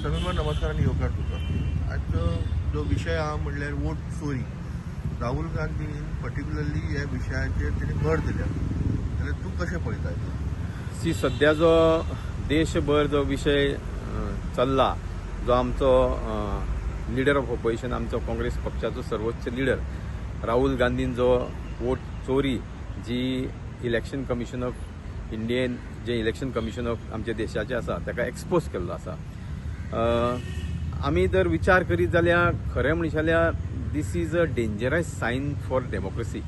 समीर नमस्कार आणि येवकार तुका. आजचो जो विशय हा म्हणल्यार वोट चोरी. राहुल गांधीन पर्टिक्युलरली ह्या विशयाचेर तेणी भर दिल्या, जाल्यार तूं कशें पळयता? सध्या जो देशभर जो विषय चल्ला, जो आमचो लिडर ऑफ ऑपोजिशन, आमचो काँग्रेस पक्षाचो सर्वोच्च लिडर राहुल गांधीन जो वोट चोरी जी इलेक्शन कमिशन ऑफ इंडियन, जे इलेक्शन कमिशन ऑफ आमच्या देशाचे आसा ताका एक्सपोज केल्लो आसा. आमी जर विचार करीत जाल्यार खरें म्हणशी जाल्यार this is a dangerous sign for democracy.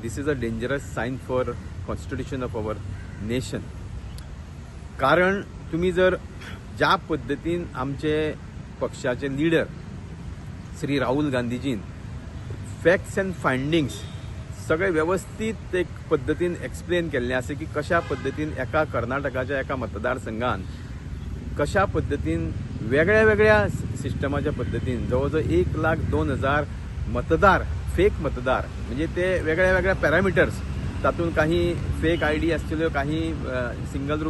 This is a dangerous sign for constitution of our nation. कारण तुम्ही जर ज्या पद्धतीन आमचे पक्षाचे लिडर श्री राहुल गांधीजीन फॅक्ट्स अँड फायंडिंग्स सगळे व्यवस्थित एक पद्धतीन एक्सप्लेन केल्ले आसा की कशा पद्धतीन एका कर्नाटकाच्या एका मतदारसंघान कशा पद्धतीन वेगळ्या वेगळ्या सिस्टमाच्या पद्धतीन जवळजवळ 1,02,000 मतदार, फेक मतदार, म्हणजे ते वेगळ्या वेगळ्या पॅरामिटर्स, तातूंत काही फेक आयडी आसतल्यो, काही सिंगल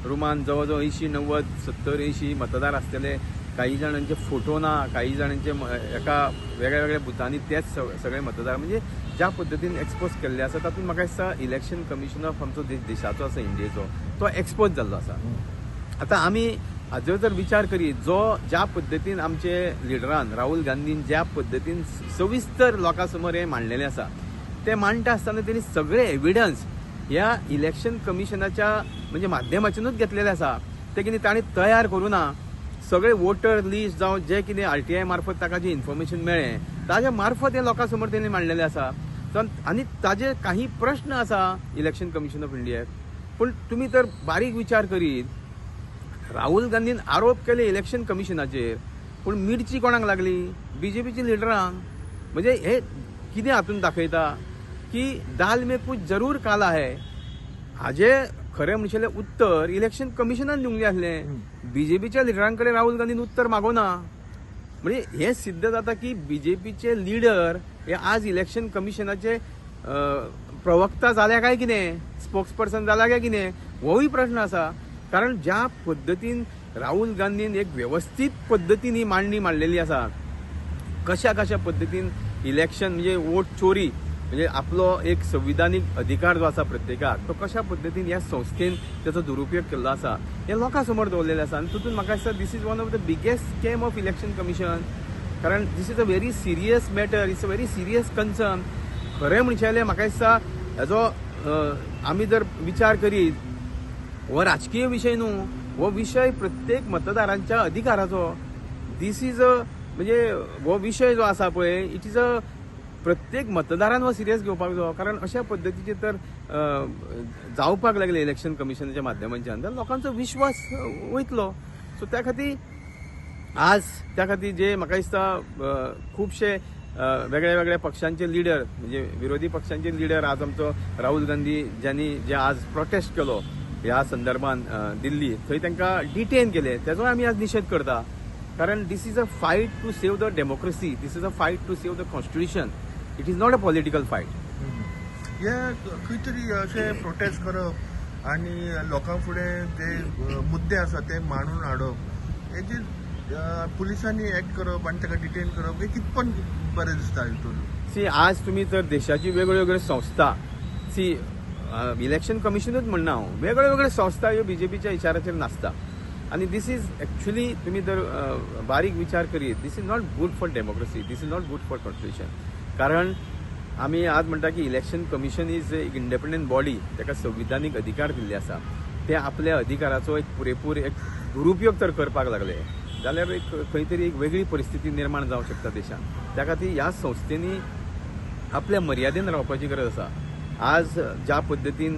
रुमान जवळजवळ 80-90-70-80 मतदार आसतले, काही जाणांचे फोटो ना, काही जाणांचे एका वेगळ्या वेगळ्या बुथांनी तेच सगळे मतदार, म्हणजे ज्या पद्धतीन एक्सपोज केल्ले आसा तातूंत म्हाका दिसता इलेक्शन कमिशन ऑफ आमचो देशाचो आसा इंडियेचो तो एक्सपोज जाल्लो आसा. आतां आमी हाचो जर विचार करीत, ज्या पद्धतीन आमचे लिडरान राहुल गांधीन ज्या पद्धतीन सविस्तर लोकां समोर हे मांडलेले आसा, ते मांडटा आसतना त्यांनी सगळे एव्हिडन्स ह्या इलेक्शन कमिशनाच्या म्हणजे माध्यमातूनच घेतलेले आसा. ते कितें तांणी तयार करूं ना. सगळे वोटर लिस्ट जावं जे कितें RTI मार्फत ताका जी इन्फॉर्मेशन मेळ्ळें ताज्या मार्फत हे लोकां समोर त्यांनी मांडलेले आसा. आनी ताजे काही प्रश्न आसा इलेक्शन कमिशन ऑफ इंडियाक. पूण तुमी तर बारीक विचार करीत, राहुल गांधीन आरोप केले इलेक्शन कमिशनाचेर, पूण मिरची कोणाक लागली? BJPच्या लिडरांक. म्हणजे हे कितें हातून दाखयता की दाल में कुछ जरूर काला है. हाजे खरें म्हणशेले उत्तर इलेक्शन कमिशनान दिवंक जाय आसलें. BJPच्या लिडरांकडे राहुल गांधीन उत्तर मागोना. म्हणजे हे सिद्ध जाता की BJPचे लिडर हे आज इलेक्शन कमिशनाचे प्रवक्ता जाल्या काय कितें, स्पोक्सपर्सन जाला काय कितें, होय प्रश्न आसा. कारण ज्या पद्धतीन राहुल गांधीन एक व्यवस्थित पद्धतीन ही मांडणी मांडलेली आसा, कशा कशा पद्धतीन इलेक्शन म्हणजे वोट चोरी म्हणजे आपलो एक संविधानीक अधिकार जो आसा प्रत्येकाक, तो कशा पद्धतीन ह्या संस्थेन त्याचो दुरुपयोग केल्लो आसा हे लोकां समोर दवरलेले आसा. आनी तितून म्हाका दिसता this is one of the biggest scam of election commission. कारण this is a very serious matter, it's a very serious concern. खरें म्हणचे जाल्यार म्हाका दिसता हेजो आमी जर विचार करीत, हो राजकीय विशय न्हू, हो विशय प्रत्येक मतदारांच्या अधिकाराचो. दिस इज अ म्हणजे हो विशय जो आसा पळय, इट इज अ प्रत्येक मतदारान हो सिरियस घेवपाक जाय. कारण अशा पद्धतीचे तर जावपाक लागले इलेक्शन कमिशनाच्या माध्यमांच्यान, तर लोकांचो विश्वास वयतलो. सो त्या खातीर जे म्हाका दिसता खुबशे वेगळ्या वेगळ्या पक्षांचे लिडर म्हणजे विरोधी पक्षांचे लिडर आज आमचो राहुल गांधी ज्यांनी जे आज प्रोटेस्ट केलो ह्या संदर्भान दिल्ली, थंय तांकां डिटेन केले, तेजोय आमी आज निशेध करता. कारण this is a fight to save the democracy, this is a fight to save the constitution. It is not a political fight. हे खंय तरी अशें प्रोटेस्ट करप आनी लोकां फुडें जे मुद्दे आसा ते मांडून हाडप, हेजेर पुलिसांनी एक्ट करप आनी ताका डिटेन करप, हे कितपन बरें दिसता हितून? आज तुम्ही जर देशाची वेगवेगळ्यो संस्था इलेक्शन कमिशनूच म्हणना हांव, वेगळ्यो वेगळ्यो संस्था ह्यो BJPच्या इशाराचेर नाचता. आणि दिस इज एक्च्युअली तुम्ही जर बारीक विचार करीत, this is not good for democracy, this is not good for constitution. कारण आमी आज म्हणटा की इलेक्शन कमिशन इज एक इंडिपेंडंट बॉडी, ताका संविधानीक अधिकार दिल्ले आसा. ते आपल्या अधिकाराचो एक पुरेपूर एक दुरुपयोग तर करपाक लागले जाल्यार एक खंय तरी एक वेगळी परिस्थिती निर्माण जावंक शकता देशांत. त्या खातीर ह्या संस्थेनी आपल्या मर्यादेन रावपाची गरज आसा. आज ज्या पद्धतीन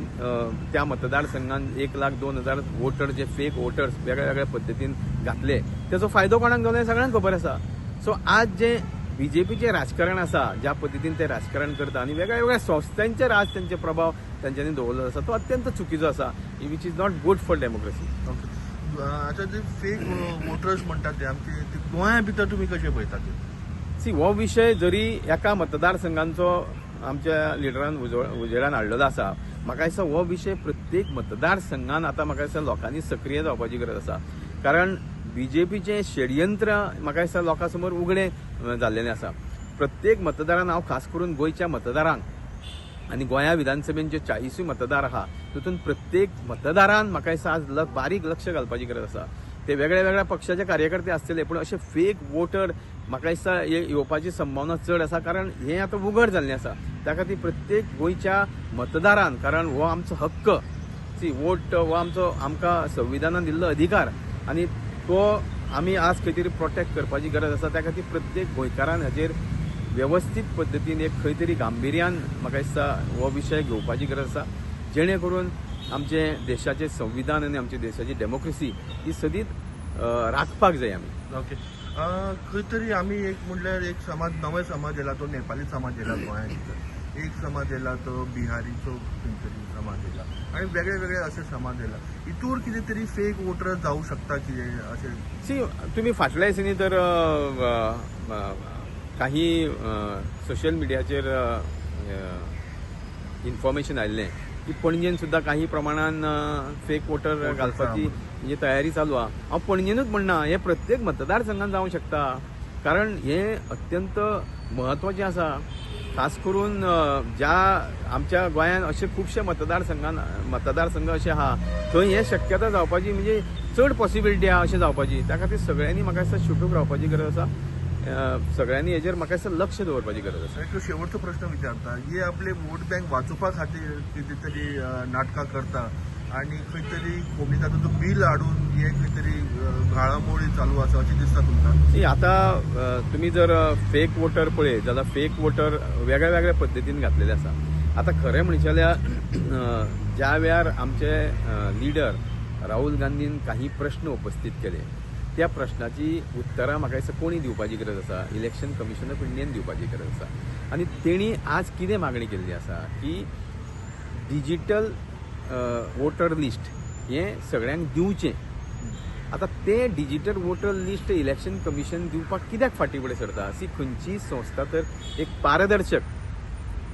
त्या मतदारसंघान 1,02,000 वोटर जे फेक वोटर्स वेगळ्या वेगळ्या पद्धतीन घातले, त्याचो फायदो कोणाक जालो हे सगळ्यांक खबर आसा. सो आज जे BJPचे राजकारण आसा, ज्या पद्धतीन ते राजकारण करता आनी वेगळ्या वेगळ्या संस्थांचेर आज त्यांचे प्रभाव त्यांच्यानी दवरलेलो आसा, तो अत्यंत चुकीचो आसा, which is not good for democracy. आता जे फेक वोटर्स म्हणटात ते आमचे गोंया भितर तुमी कशें पळयतात? हो विशय जरी एका मतदारसंघांचो आमच्या लिडरान उजेडान हाडलेलो आसा, म्हाका दिसता हो विशय प्रत्येक मतदारसंघान आता म्हाका दिसता लोकांनी सक्रिय जावपाची गरज आसा. कारण बीजेपीचे षडयंत्र म्हाका दिसता लोकां समोर उघडें जाल्लेलें आसा. प्रत्येक मतदारान हांव खास करून गोंयच्या मतदारांक आनी गोंया विधानसभेन जे 40 मतदार आहा तितून प्रत्येक मतदारान म्हाका दिसता आज बारीक लक्ष घालपाची गरज आसा. ते वेगळ्या वेगळ्या पक्षाचे कार्यकर्ते आसतले पूण असे फेक वोटर म्हाका दिसता येवपाची संभावना चड आसा. कारण हें आतां उघड जाल्लें आसा. त्या खातीर प्रत्येक गोंयच्या मतदारान, कारण हो आमचो हक्क, वोट हो आमकां संविधानान दिल्लो अधिकार आनी तो आमी आज खंय तरी प्रोटेक्ट करपाची गरज आसा. त्या खातीर प्रत्येक गोंयकारान हाजेर व्यवस्थीत पद्दतीन एक खंय तरी गांभिर्यान म्हाका दिसता हो विशय घेवपाची गरज आसा, जेणे करून आमचे देशाचे संविधान आनी आमची देशाची डेमोक्रेसी ही सदीत राखपाक जाय आमी. ओके. खंय तरी आमी एक म्हणल्यार एक समाज, नवे समाज येयला तो नेपाळी समाज येयला गोंयांत भितर, एक समाज येयला तो बिहारीचो खंय तरी समाज येयला आनी वेगळे वेगळे असे समाज येयला. हितूर कितें तरी फेक वोटर जावं शकता कितें अशें? तुम्ही फाटल्या दिसांनी तर काही सोशल मिडियाचेर इन्फॉर्मेशन आयिल्लें की पणजेन सुद्धा काही प्रमाणान फेक वोटर घालपाची म्हणजे तयारी चालू आहा. हांव पणजेनूच म्हणना, हे प्रत्येक मतदारसंघात जावंक शकता. कारण हे अत्यंत महत्वाचें आसा. खास करून ज्या आमच्या गोंयांत असे खुबशे मतदारसंघ असे आहा थंय हे शक्यता जावपाची म्हणजे चड पॉसिबिलिटी आहा अशें जावपाची. त्या खातीर सगळ्यांनी म्हाका दिसता शुटूक रावपाची गरज आसा. सगळ्यांनी हेजेर म्हाका दिसता लक्ष दवरपाची गरज आसा. एक शेवटचो प्रश्न विचारता, हे आपले वोट बँक वाचोवपा खातीर कितें तरी नाटकां करता आनी खंय तरी कोमिताचो बील हाडून हे खंय तरी घाळामोळी चालू आसा अशें दिसता तुमकां? आतां तुमी जर फेक वोटर पळयत जाल्यार फेक वोटर वेगळ्या वेगळ्या पद्दतीन घातलेले आसा. आतां खरें म्हणचे जाल्यार ज्या वेळार आमचे लिडर राहुल गांधीन काही प्रश्न उपस्थित केले, त्या प्रश्नाची उत्तरां म्हाका दिसता कोणी दिवपाची गरज आसा, इलेक्शन कमिशन ऑफ इंडियन दिवपाची गरज आसा. आनी तेणी आज कितें मागणी केल्ली आसा की डिजिटल वोटर लिस्ट हें सगळ्यांक दिवचें. आता ते digital voter list election commission दिवपाक कित्याक फाटीं फुडें सरता? खंयचीय संस्था तर एक पारदर्शक,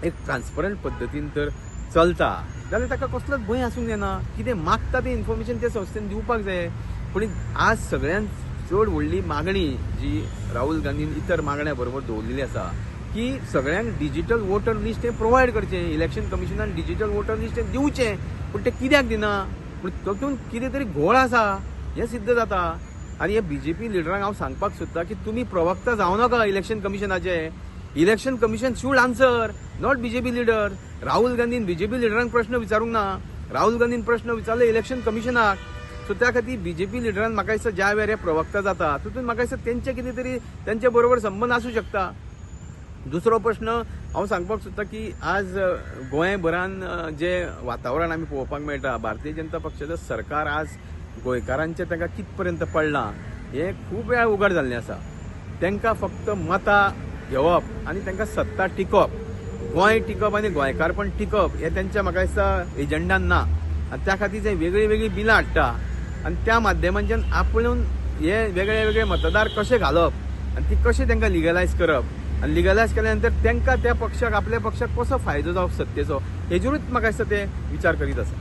एक ट्रान्सपरंट पद्दतीन तर चलता जाल्यार ताका कसलोच भंय आसूंक जायना. कितें मागता तें इन्फॉर्मेशन त्या संस्थेन दिवपाक जाय. पूण आज सगळ्यांत चड व्हडली मागणी जी राहुल गांधीन इतर मागण्या बरोबर दवरलेली आसा की सगळ्यांक डिजिटल वोटर लिस्ट हें प्रोवायड करचें. इलेक्शन कमिशनान डिजिटल वोटर लिस्ट हें दिवचें, पूण तें कित्याक दिना? पूण तातूंत कितें तरी घोळ आसा हें सिद्ध जाता. आनी हे बीजेपी लिडरांक हांव सांगपाक सोदतां की तुमी प्रवक्ता जावं नाका इलेक्शन कमिशनाचे. Election commission should answer, not BJP leader. Rahul गांधीन बीजेपी लिडरांक प्रश्न विचारूंक ना. राहुल गांधीन प्रश्न विचारले इलेक्शन कमिशनाक. सो त्या खातीर बीजेपी लिडरान म्हाका दिसता ज्या वेळार प्रवक्ता जाता तितून म्हाका दिसता तेंचे कितें तरी तेंचे बरोबर संबंद आसूं शकता. दुसरो प्रश्न हांव सांगपाक सोदतां की आज गोंयभरान जे वातावरण आमी पळोवपाक मेळटा, भारतीय जनता पक्षाचो सरकार आज गोंयकारांचे तांकां कित पर्यंत पडलां हें खूब वेळा उघड जाल्लें आसा. तांकां फक्त मतां घेवप आनी तांकां सत्ता टिकोवप, गोंय टिकप आनी गोंयकारपण टिकप हें तेंच्या म्हाका दिसता एजंडान ना. आनी त्या खातीर ते वेगळी वेगळी बिलां हाडटा आनी त्या माध्यमांच्यान आपुणून हे वेगळे वेगळे मतदार कशे घालप आनी ती कशी तांकां लिगलायज करप आनी लिगलायज केल्या नंतर तांकां त्या पक्षाक, आपल्या पक्षाक कसो फायदो जावप सत्तेचो हेजेरूच म्हाका दिसता ते विचार करीत आसा.